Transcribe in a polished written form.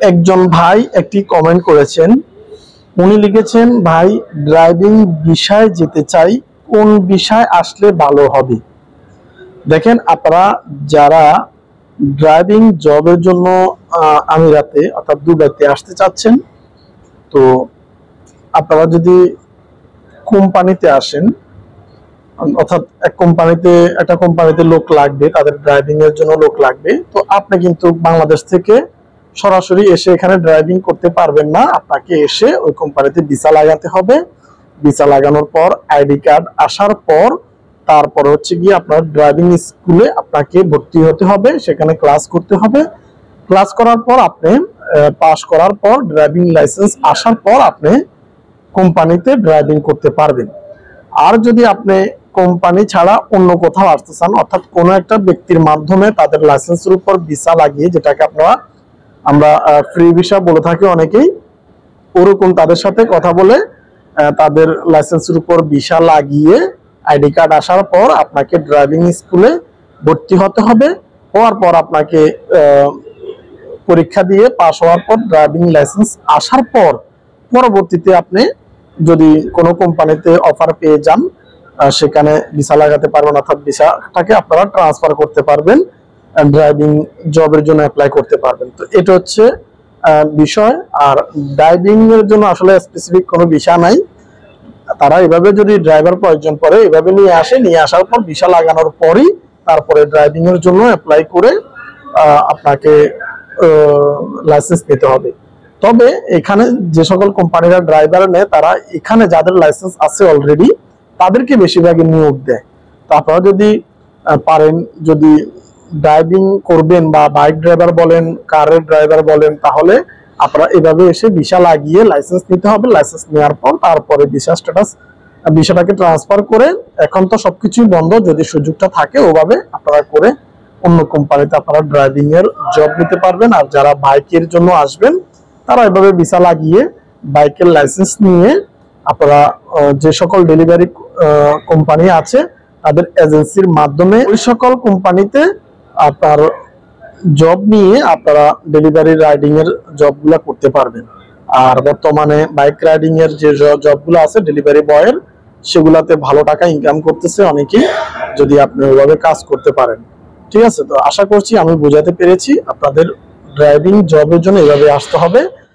একজন ভাই একটি কমেন্ট করেছেন। উনি লিখেছেন, ভাই ড্রাইভিং বিষয়ে যেতে চাই, কোন বিষয় আসলে ভালো হবে? দেখেন, আপনারা যারা ড্রাইভিং জবের জন্য আমিরাতে অর্থাৎ দুবাইতে আসতে চাচ্ছেন, তো আপনারা যদি কোম্পানিতে আসেন, অর্থাৎ একটা কোম্পানিতে লোক লাগবে, তাদের ড্রাইভিং এর জন্য লোক লাগবে, তো আপনি কিন্তু বাংলাদেশ থেকে সরাসরি এসে এখানে ড্রাইভিং করতে পারবেন না। আপনাকে এসে ওই কোম্পানিতে ভিসা লাগাতে হবে। ভিসা লাগানোর পর আইডি কার্ড আসার পর তারপর হচ্ছে গিয়ে আপনার ড্রাইভিং স্কুলে আপনাকে ভর্তি হতে হবে, সেখানে ক্লাস করতে হবে। ক্লাস করার পর আপনি পাস করার পর ড্রাইভিং লাইসেন্স আসার পর আপনি কোম্পানিতে ড্রাইভিং করতে পারবেন। আর যদি আপনি কোম্পানি ছাড়া অন্য কোথাও আসতে চান, অর্থাৎ কোনো একটা ব্যক্তির মাধ্যমে তাদের লাইসেন্সের উপর ভিসা লাগিয়ে, যেটাকে আমরা ফ্রি ভিসা বলে থাকি অনেকেই, ওরকম তাদের সাথে কথা বলে তাদের লাইসেন্সের উপর ভিসা লাগিয়ে আইডি কার্ড আসার পর আপনাকে ড্রাইভিং স্কুলে ভর্তি হতে হবে। হওয়ার পর আপনাকে পরীক্ষা দিয়ে পাশ হওয়ার পর ড্রাইভিং লাইসেন্স আসার পর পরবর্তীতে আপনি যদি কোনো কোম্পানিতে অফার পেয়ে যান, সেখানে ভিসা লাগাতে পারবেন, অর্থাৎ ভিসাটাকে আপনারা ট্রান্সফার করতে পারবেন, ড্রাইভিং জবের জন্য অ্যাপ্লাই করতে পারবেন। তো এটা হচ্ছে বিষয়। আর ড্রাইভিং এর জন্য আসলে স্পেসিফিক কোনো ভিসা নাই। তারা এভাবে যদি ড্রাইভার প্রয়োজন পড়ে এভাবে নিয়ে আসে, নিয়ে আসার পর ভিসা লাগানোর পরই তারপরে ড্রাইভিং এর জন্য অ্যাপ্লাই করে আপনাকে লাইসেন্স নিতে হবে। তবে এখানে যে সকল কোম্পানিরা ড্রাইভার নেয়, তারা এখানে যাদের লাইসেন্স আছে অলরেডি তাদেরকে বেশিরভাগই নিয়োগ দেয়। তো আপনারা যদি পারেন, যদি ড্রাইভিং করবেন বা বাইক ড্রাইভার বলেন, কারের ড্রাইভার বলেন, তাহলে আপনারা এভাবে এসে ভিসা লাগিয়ে লাইসেন্স নিতে হবে। লাইসেন্স নেওয়ার পর তারপরে ভিসাটাকে ট্রান্সফার করে, এখন তো সবকিছুই বন্ধ, যদি সুযোগটা থাকে ওভাবে আপনারা করে অন্য কোম্পানিতে আপনারা ড্রাইভিং এর জব নিতে পারবেন। আর যারা বাইকের জন্য আসবেন তারা এভাবে ভিসা লাগিয়ে বাইকের লাইসেন্স নিয়ে আপনারা যে সকল ডেলিভারি কোম্পানি আছে তাদের এজেন্সির মাধ্যমে ওই সকল কোম্পানিতে আপনার জব নিয়ে আপনারা ডেলিভারি রাইডিং এর জবগুলো করতে পারবেন। আর বর্তমানে বাইক রাইডিং এর যে জবগুলো আছে ডেলিভারি বয়ের, সেগুলাতে ভালো টাকা ইনকাম করতেছে অনেকেই, যদি আপনি ওইভাবে কাজ করতে পারেন। ঠিক আছে, তো আশা করছি আমি বোঝাতে পেরেছি। আপনাদের ড্রাইভিং জবের জন্য এভাবে আসতে হবে।